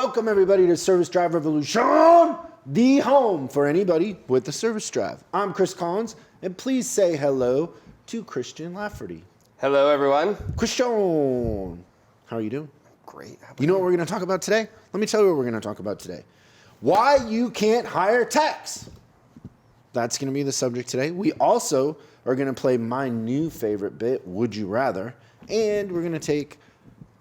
Welcome everybody to Service Drive Revolution, the home for anybody with a service drive. I'm Chris Collins, and please say hello to Christian Lafferty. Hello, everyone. Christian, how are you doing? Great. You know what we're going to talk about today? Let me tell you what we're going to talk about today. Why you can't hire techs. That's going to be the subject today. We also are going to play my new favorite bit, Would You Rather, and we're going to take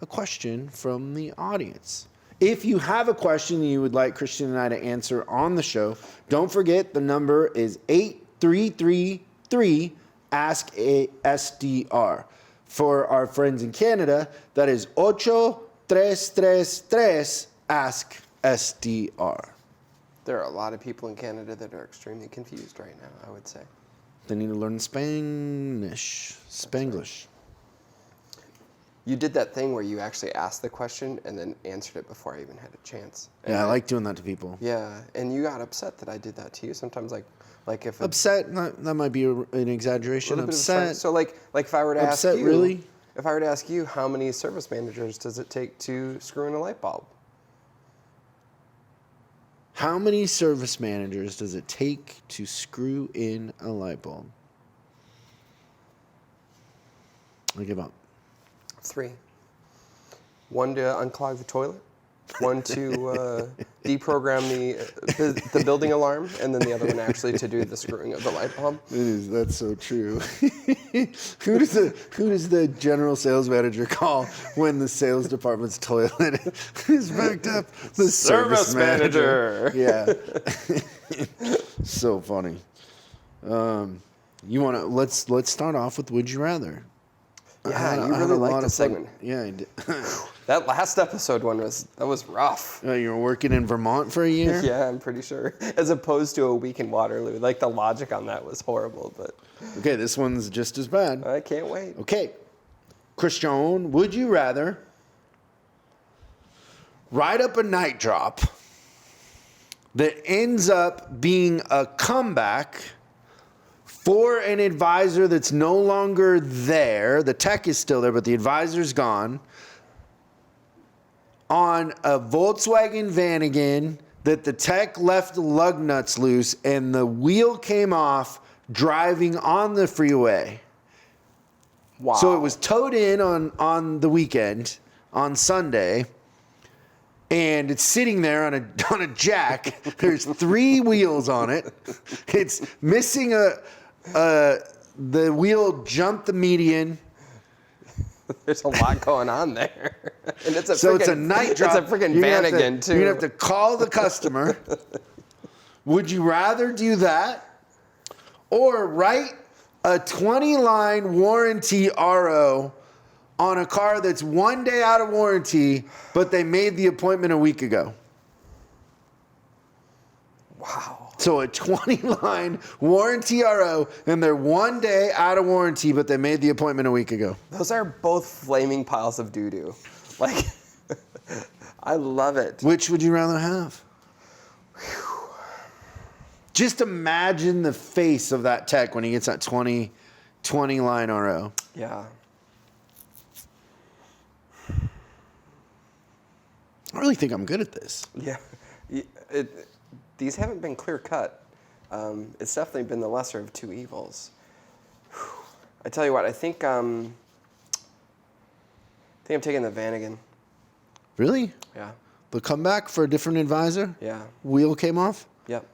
a question from the audience. If you have a question that you would like Christian and I to answer on the show, don't forget the number is 8333-ASK-SDR. For our friends in Canada, that is 8333-ASK-SDR. There are a lot of people in Canada that are extremely confused right now, I would say. They need to learn Spanglish. You did that thing where you actually asked the question and then answered it before I even had a chance. And Yeah, I like doing that to people. Yeah, and you got upset that I did that to you. Sometimes, like if upset, that might be an exaggeration. Upset. So, like if I were to ask you, really? If I were to ask you, how many service managers does it take to screw in a light bulb? How many service managers does it take to screw in a light bulb? I give up. 3. 1 to unclog the toilet, 1 to deprogram the building alarm, and then the other one actually to do the screwing of the light bulb. That's so true. Who does the general sales manager call when the sales department's toilet is backed up? The service manager. Yeah. So funny. You want to let's start off with Would You Rather. Yeah, you really liked the segment. Yeah, I did. That last episode was rough. You were working in Vermont for a year? Yeah, I'm pretty sure. As opposed to a week in Waterloo. Like, the logic on that was horrible, but... Okay, this one's just as bad. I can't wait. Okay. Christian, would you rather ride up a night drop that ends up being a comeback for an advisor that's no longer there? The tech is still there, but the advisor's gone. On a Volkswagen Vanagon that the tech left the lug nuts loose and the wheel came off driving on the freeway. Wow. So it was towed in on the weekend, on Sunday, and it's sitting there on a jack. There's 3 wheels on it. It's missing the wheel jumped the median. There's a lot going on there. And it's it's a night drop. It's a freaking Vanagon, too. You're going to have to call the customer. Would you rather do that or write a 20-line warranty RO on a car that's 1 day out of warranty, but they made the appointment a week ago? Wow. So a 20-line warranty RO, and they're 1 day out of warranty, but they made the appointment a week ago. Those are both flaming piles of doo-doo. Like, I love it. Which would you rather have? Whew. Just imagine the face of that tech when he gets that 20-line RO. Yeah. I really think I'm good at this. Yeah. These haven't been clear-cut. It's definitely been the lesser of 2 evils. Whew. I tell you what, I think I'm taking the Vanagon. Really? Yeah. The comeback for a different advisor? Yeah. Wheel came off? Yep.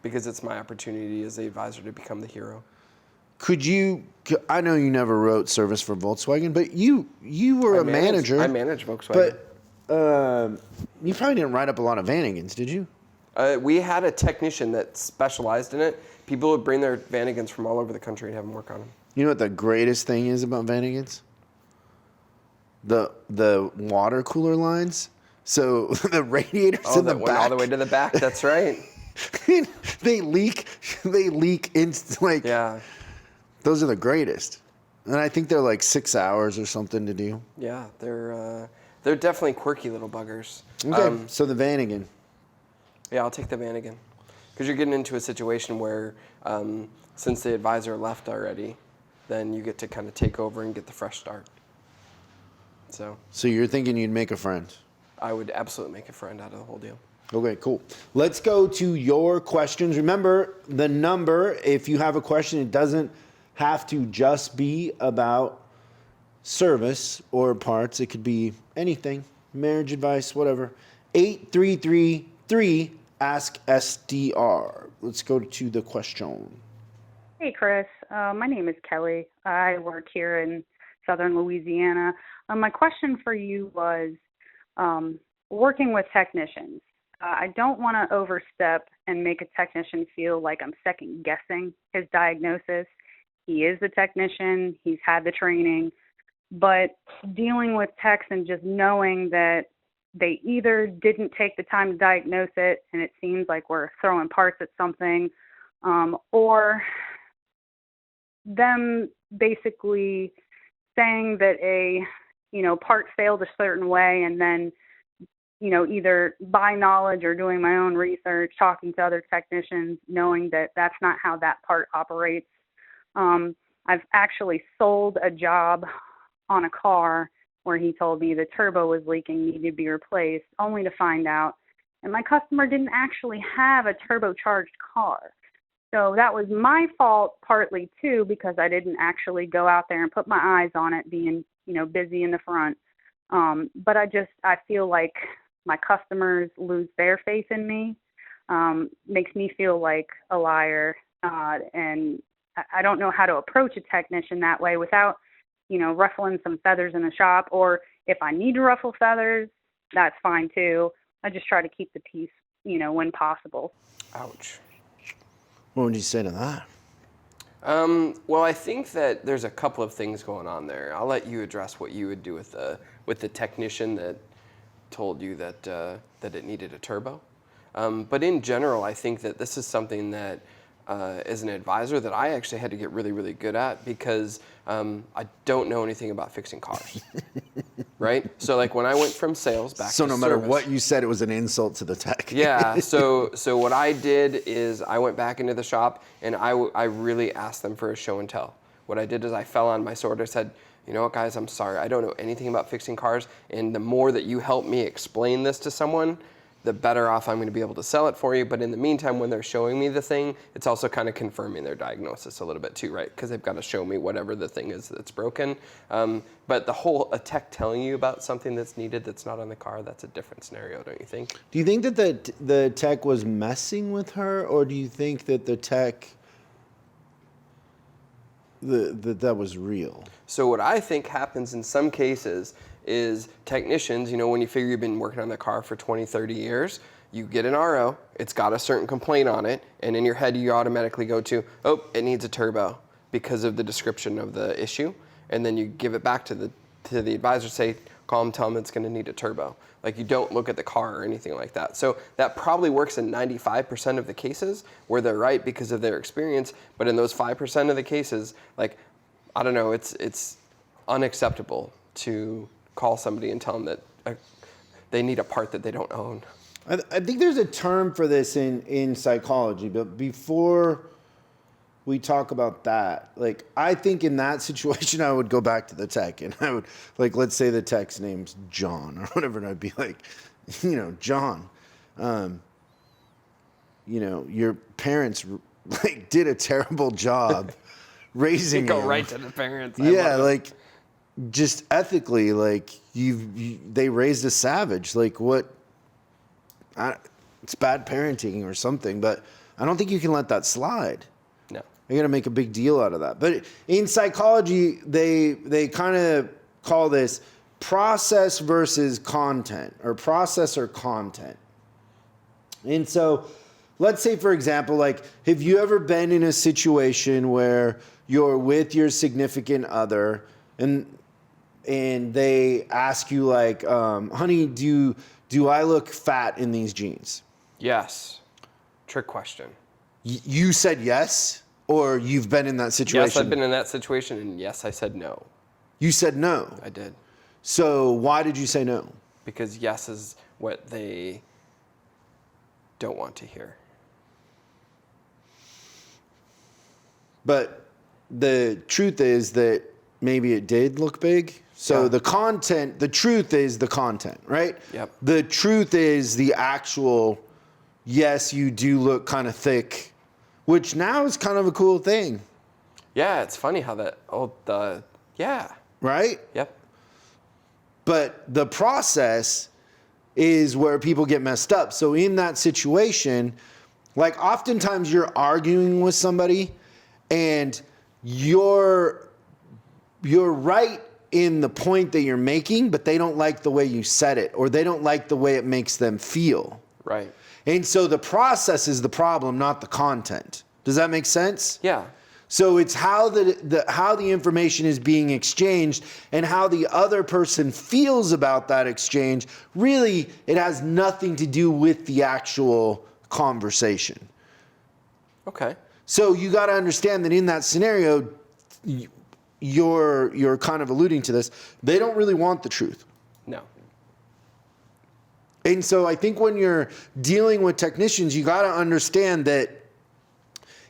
Because it's my opportunity as the advisor to become the hero. I know you never wrote service for Volkswagen, but you were a manager. I managed Volkswagen. But you probably didn't write up a lot of Vanagons, did you? We had a technician that specialized in it. People would bring their Vanagons from all over the country and have them work on them. You know what the greatest thing is about Vanagons? The water cooler lines. So the radiators in the back. Went all the way to the back. That's right. They leak. Yeah. Those are the greatest. And I think they're like 6 hours or something to do. Yeah, they're definitely quirky little buggers. Okay, so the Vanagon. Yeah, I'll take the Vanagon. Because you're getting into a situation where, since the advisor left already, then you get to kind of take over and get the fresh start. So you're thinking you'd make a friend? I would absolutely make a friend out of the whole deal. Okay, cool. Let's go to your questions. Remember the number, if you have a question, it doesn't have to just be about service or parts. It could be anything, marriage advice, whatever. 8333 Ask SDR. Let's go to the question. Hey, Chris. My name is Kelly. I work here in southern Louisiana. My question for you was working with technicians. I don't want to overstep and make a technician feel like I'm second guessing his diagnosis. He is the technician. He's had the training. But dealing with techs and just knowing that they either didn't take the time to diagnose it and it seems like we're throwing parts at something, or them basically saying that a part failed a certain way, and then either by knowledge or doing my own research, talking to other technicians, knowing that that's not how that part operates. I've actually sold a job on a car where he told me the turbo was leaking, needed to be replaced, only to find out. And my customer didn't actually have a turbocharged car. So that was my fault partly too, because I didn't actually go out there and put my eyes on it, being, busy in the front. But I feel like my customers lose their faith in me, makes me feel like a liar. And I don't know how to approach a technician that way without, ruffling some feathers in the shop. Or if I need to ruffle feathers, that's fine too. I just try to keep the peace, when possible. Ouch. What would you say to that? Well, I think that there's a couple of things going on there. I'll let you address what you would do with the technician that told you that it needed a turbo. But in general, I think that this is something that as an advisor that I actually had to get really, really good at, because I don't know anything about fixing cars, right? So like when I went from sales back to So no matter service, what you said, it was an insult to the tech. yeah. So what I did is I went back into the shop and I really asked them for a show and tell. What I did is I fell on my sword. I said, you know what, guys, I'm sorry. I don't know anything about fixing cars. And the more that you help me explain this to someone, the better off I'm going to be able to sell it for you. But in the meantime, when they're showing me the thing, it's also kind of confirming their diagnosis a little bit too, right? Because they've got to show me whatever the thing is that's broken. But a tech telling you about something that's needed that's not on the car, that's a different scenario, don't you think? Do you think that the tech was messing with her, or do you think that the tech that was real? So what I think happens in some cases is technicians, when you figure you've been working on the car for 20, 30 years, you get an RO, it's got a certain complaint on it, and in your head you automatically go to, oh, it needs a turbo because of the description of the issue, and then you give it back to the advisor, say, call them, tell them it's going to need a turbo. Like, you don't look at the car or anything like that. So that probably works in 95% of the cases where they're right because of their experience, but in those 5% of the cases, like, I don't know, it's unacceptable to call somebody and tell them that they need a part that they don't own. I think there's a term for this in psychology, but before we talk about that, like, I think in that situation, I would go back to the tech and I would, like, let's say the tech's name's John or whatever, and I'd be like, John, your parents like did a terrible job raising Go you. right to the parents. Yeah, like, just ethically, like, they raised a savage. Like, what? It's bad parenting or something, but I don't think you can let that slide. No. You got to make a big deal out of that. But in psychology, they kind of call this process versus content, or process or content. And so, let's say, for example, like, have you ever been in a situation where you're with your significant other and they ask you, like, honey, do I look fat in these jeans? Yes. Trick question. You said yes, or you've been in that situation? Yes, I've been in that situation, and yes, I said no. You said no? I did. So why did you say no? Because yes is what they don't want to hear. But the truth is that maybe it did look big, So Yeah. the content, the truth is the content, right? Yep. The truth is the actual, yes, you do look kind of thick, which now is kind of a cool thing, Yeah, it's funny how yeah. right? Yep. But the process is where people get messed up. So in that situation, like oftentimes you're arguing with somebody and you're right in the point that you're making, but they don't like the way you said it, or they don't like the way it makes them feel. Right. And so the process is the problem, not the content. Does that make sense? Yeah. So it's how the information is being exchanged and how the other person feels about that exchange. Really, it has nothing to do with the actual conversation. Okay. So you got to understand that in that scenario, you're kind of alluding to this. They don't really want the truth. No. And so I think when you're dealing with technicians, you got to understand that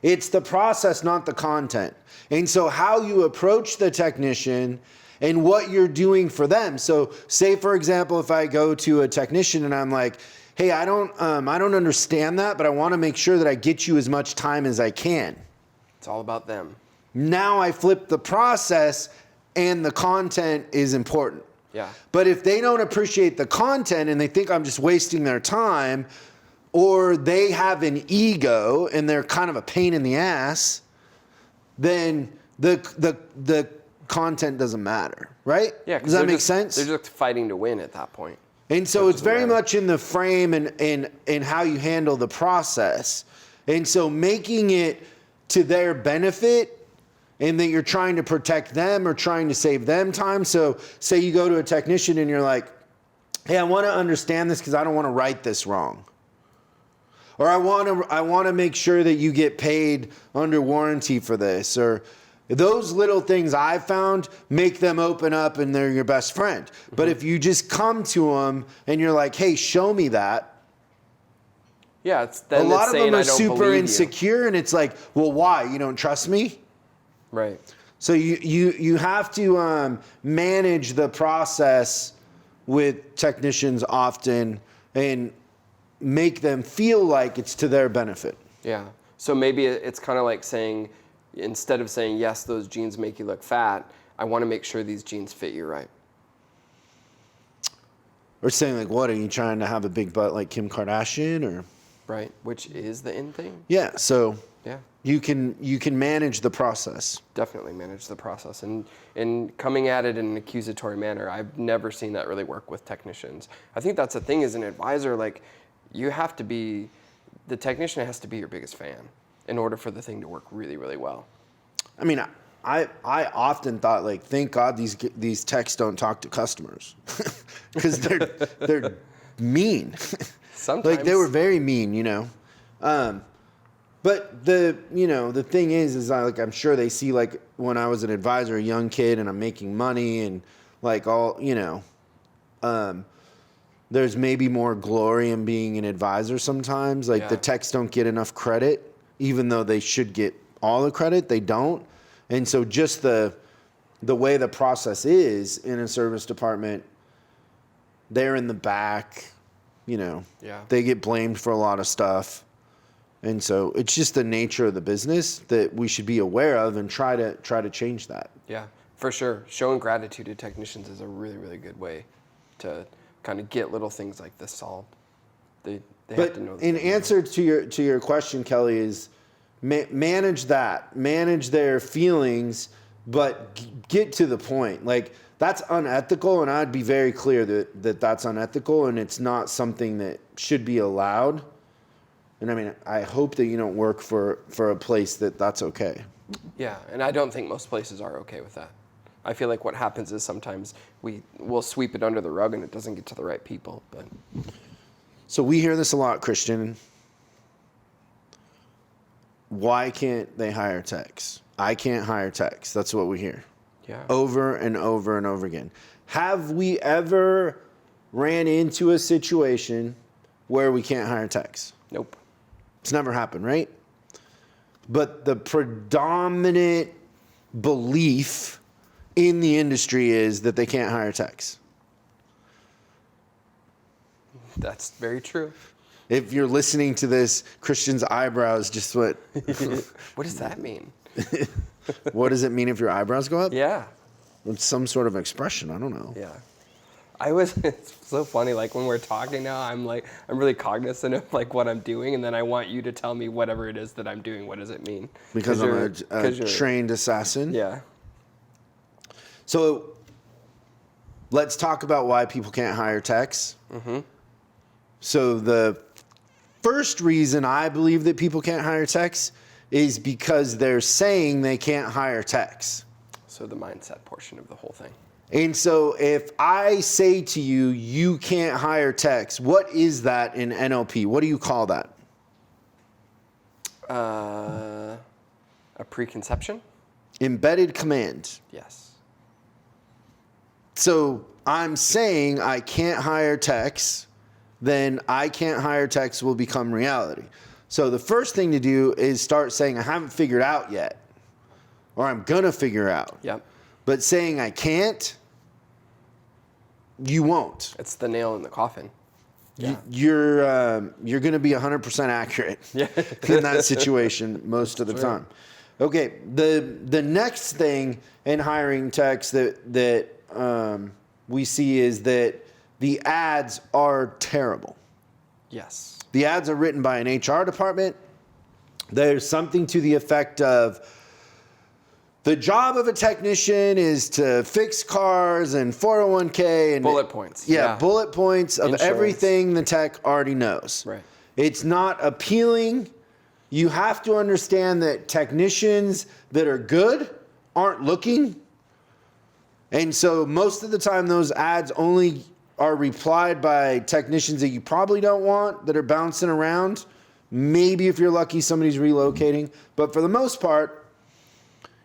it's the process, not the content. And so how you approach the technician and what you're doing for them. So say, for example, if I go to a technician and I'm like, hey, I don't understand that, but I want to make sure that I get you as much time as I can. It's all about them. Now I flip the process and the content is important. Yeah. But if they don't appreciate the content and they think I'm just wasting their time, or they have an ego and they're kind of a pain in the ass, then the content doesn't matter, right? Yeah. 'Cause Does that they're make just- sense? They're just fighting to win at that point. And so It it's very doesn't matter. much in the frame and how you handle the process. And so making it to their benefit and that you're trying to protect them or trying to save them time. So say you go to a technician and you're like, hey, I want to understand this because I don't want to write this wrong. Or I want to make sure that you get paid under warranty for this. Or those little things I've found make them open up and they're your best friend. Mm-hmm. But if you just come to them and you're like, hey, show me that. Yeah, A lot of them are super believe you. insecure and it's like, well, why? You don't trust me? Right. So you have to manage the process with technicians often and make them feel like it's to their benefit. Yeah. So maybe it's kind of like saying, instead of saying, yes, those jeans make you look fat, I want to make sure these jeans fit you right. Or saying like, what, are you trying to have a big butt like Kim Kardashian or? Right. Which is the in thing. Yeah. So Yeah. you can manage the process. Definitely manage the process. And coming at it in an accusatory manner, I've never seen that really work with technicians. I think that's the thing as an advisor, like the technician has to be your biggest fan in order for the thing to work really, really well. I mean, I often thought like, thank God these techs don't talk to customers because they're mean. Sometimes. Like they were very mean, you know. But the thing is I'm sure they see like when I was an advisor, a young kid, and I'm making money and like all, there's maybe more glory in being an advisor sometimes. Like the techs don't get enough credit, even though they should get all the credit, they don't. And so just the way the process is in a service department, they're in the back, they get blamed for a lot of stuff. And so it's just the nature of the business that we should be aware of and try to change that. Yeah, for sure. Showing gratitude to technicians is a really, really good way to kind of get little things like this solved. They have to know. In answer to your question, Kelly, is manage their feelings, but get to the point. Like that's unethical, and I'd be very clear that that's unethical, and it's not something that should be allowed. And I mean, I hope that you don't work for a place that's okay. Yeah, and I don't think most places are okay with that. I feel like what happens is sometimes we'll sweep it under the rug and it doesn't get to the right people. But so we hear this a lot, Christian. Why can't they hire techs? I can't hire techs. That's what we hear. Yeah. Over and over and over again. Have we ever ran into a situation where we can't hire techs? Nope. It's never happened, right? But the predominant belief in the industry is that they can't hire techs. That's very true. If you're listening to this, Christian's eyebrows just went. What does that mean? What does it mean if your eyebrows go up? Yeah. It's some sort of expression. I don't know. Yeah. It's so funny, like when we're talking now, I'm really cognizant of like what I'm doing, and then I want you to tell me whatever it is that I'm doing. What does it mean? Because I'm a trained assassin. Yeah. So let's talk about why people can't hire techs. Mm-hmm. So the first reason I believe that people can't hire techs is because they're saying they can't hire techs. So the mindset portion of the whole thing. And so if I say to you, you can't hire techs, what is that in NLP? What do you call that? A preconception? Embedded command. Yes. So I'm saying I can't hire techs, then I can't hire techs will become reality. So the first thing to do is start saying I haven't figured out yet, or I'm going to figure out. Yep. But saying I can't, you won't. It's the nail in the coffin. Yeah. You're going to be 100% accurate in that situation most of the time. Okay, the next thing in hiring techs that we see is that the ads are terrible. Yes. The ads are written by an HR department. There's something to the effect of the job of a technician is to fix cars and 401k and bullet points. Yeah, bullet points of Insurance. Everything the tech already knows. Right. It's not appealing. You have to understand that technicians that are good aren't looking. And so most of the time those ads only are replied by technicians that you probably don't want, that are bouncing around. Maybe if you're lucky, somebody's relocating. But for the most part,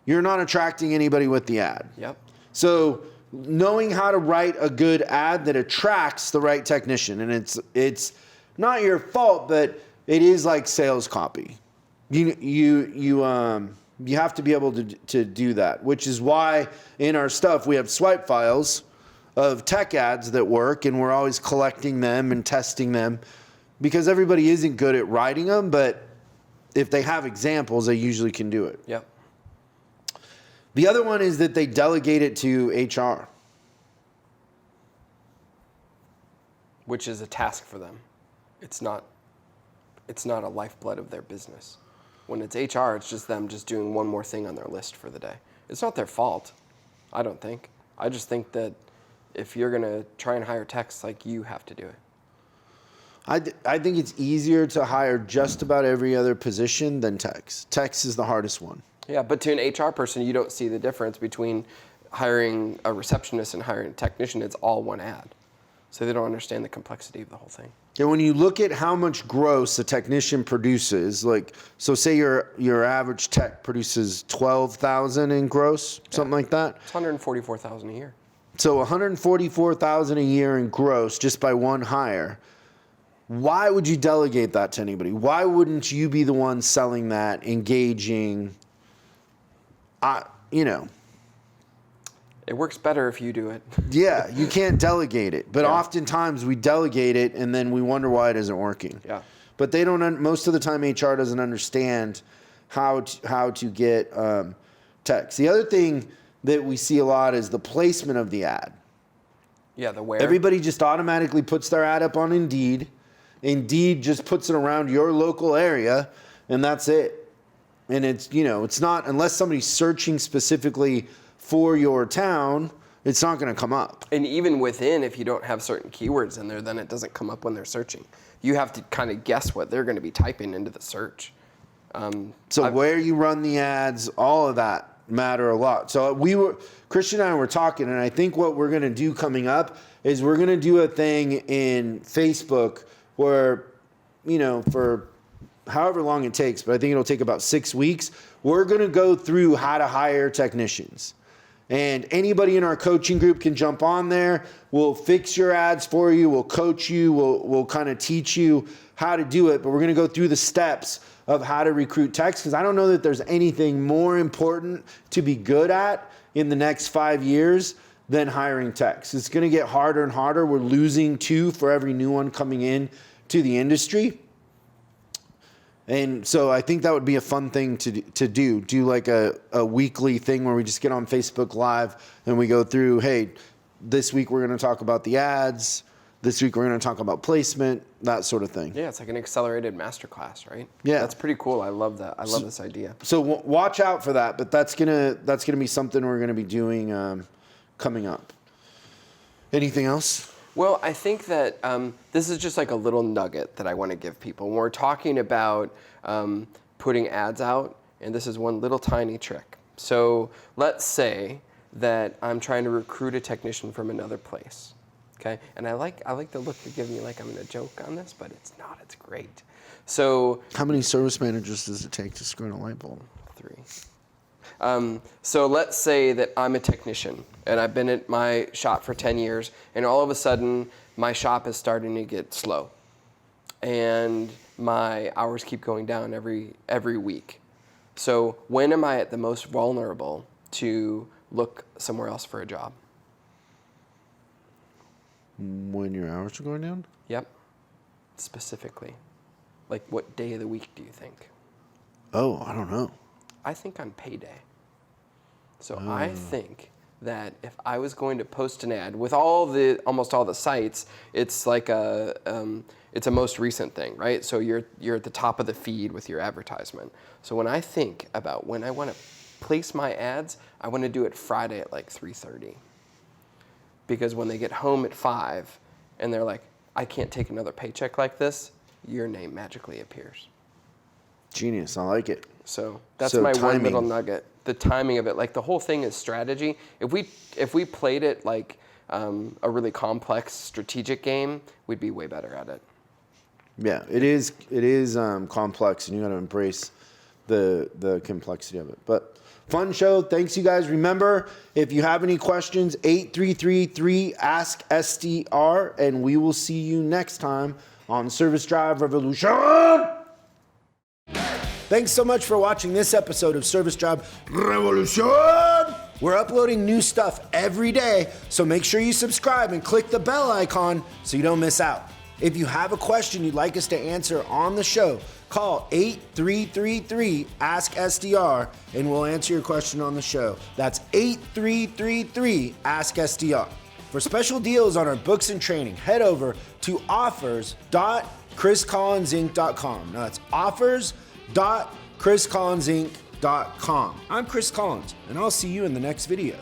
you're not attracting anybody with the ad. Yep. So knowing how to write a good ad that attracts the right technician, and it's not your fault, but it is like sales copy. You have to be able to do that, which is why in our stuff we have swipe files of tech ads that work, and we're always collecting them and testing them because everybody isn't good at writing them, but if they have examples, they usually can do it. Yep. The other one is that they delegate it to HR. Which is a task for them. It's not a lifeblood of their business. When it's HR, it's just them just doing one more thing on their list for the day. It's not their fault, I don't think. I just think that if you're going to try and hire techs, like, you have to do it. I think it's easier to hire just about every other position than techs. Techs is the hardest one. Yeah, but to an HR person, you don't see the difference between hiring a receptionist and hiring a technician. It's all one ad. So they don't understand the complexity of the whole thing. And when you look at how much gross a technician produces, like, so say your average tech produces 12,000 in gross, something like that. It's 144,000 a year. So 144,000 a year in gross just by one hire. Why would you delegate that to anybody? Why wouldn't you be the one selling that, engaging? It works better if you do it. Yeah, you can't delegate it. But oftentimes we delegate it and then we wonder why it isn't working. Yeah. But they don't. Most of the time, HR doesn't understand how to get techs. The other thing that we see a lot is the placement of the ad. Yeah, the where. Everybody just automatically puts their ad up on Indeed. Indeed just puts it around your local area, and that's it. And it's not, unless somebody's searching specifically for your town, it's not going to come up. And even within, if you don't have certain keywords in there, then it doesn't come up when they're searching. You have to kind of guess what they're going to be typing into the search. Where you run the ads, all of that matter a lot. So Christian and I were talking, and I think what we're going to do coming up is we're going to do a thing in Facebook where, for however long it takes, but I think it'll take about 6 weeks, we're going to go through how to hire technicians. And anybody in our coaching group can jump on there. We'll fix your ads for you. We'll coach you. We'll kind of teach you how to do it. But we're going to go through the steps of how to recruit techs, because I don't know that there's anything more important to be good at in the next 5 years than hiring techs. It's going to get harder and harder. We're losing 2 for every new one coming in to the industry. And so I think that would be a fun thing to do like a weekly thing where we just get on Facebook Live and we go through, hey, this week we're going to talk about the ads. This week we're going to talk about placement, that sort of thing. Yeah, it's like an accelerated masterclass, right? Yeah. That's pretty cool. I love that. I love this idea. So watch out for that, but that's gonna be something we're going to be doing coming up. Anything else? Well, I think that this is just like a little nugget that I want to give people. When we're talking about putting ads out, and this is one little tiny trick. So let's say that I'm trying to recruit a technician from another place, okay? And I like the look you're giving me like I'm going to joke on this, but it's not. It's great. So how many service managers does it take to screw in a light bulb? 3. So let's say that I'm a technician and I've been at my shop for 10 years and all of a sudden my shop is starting to get slow and my hours keep going down every week. So when am I at the most vulnerable to look somewhere else for a job? When your hours are going down? Yep. Specifically. Like what day of the week do you think? Oh, I don't know. I think on payday. So I think that if I was going to post an ad with almost all the sites, it's like it's a most recent thing, right? So you're at the top of the feed with your advertisement. So when I think about when I want to place my ads, I want to do it Friday at like 3:30. Because when they get home at 5 and they're like, I can't take another paycheck like this, your name magically appears. Genius, I like it. So that's So my timing. one little nugget. The timing of it, like the whole thing is strategy. If we played it like a really complex strategic game, we'd be way better at it. Yeah, it is complex, and you got to embrace the complexity of it. But fun show. Thanks, you guys. Remember, if you have any questions, 8333-ASK-SDR, and we will see you next time on Service Drive Revolution. Thanks so much for watching this episode of Service Drive Revolution. We're uploading new stuff every day, so make sure you subscribe and click the bell icon so you don't miss out. If you have a question you'd like us to answer on the show, call 8333-ASK-SDR and we'll answer your question on the show. That's 8333-ASK-SDR. For special deals on our books and training, head over to offers.chriscollinsinc.com. Now that's offers.chriscollinsinc.com. I'm Chris Collins, and I'll see you in the next video.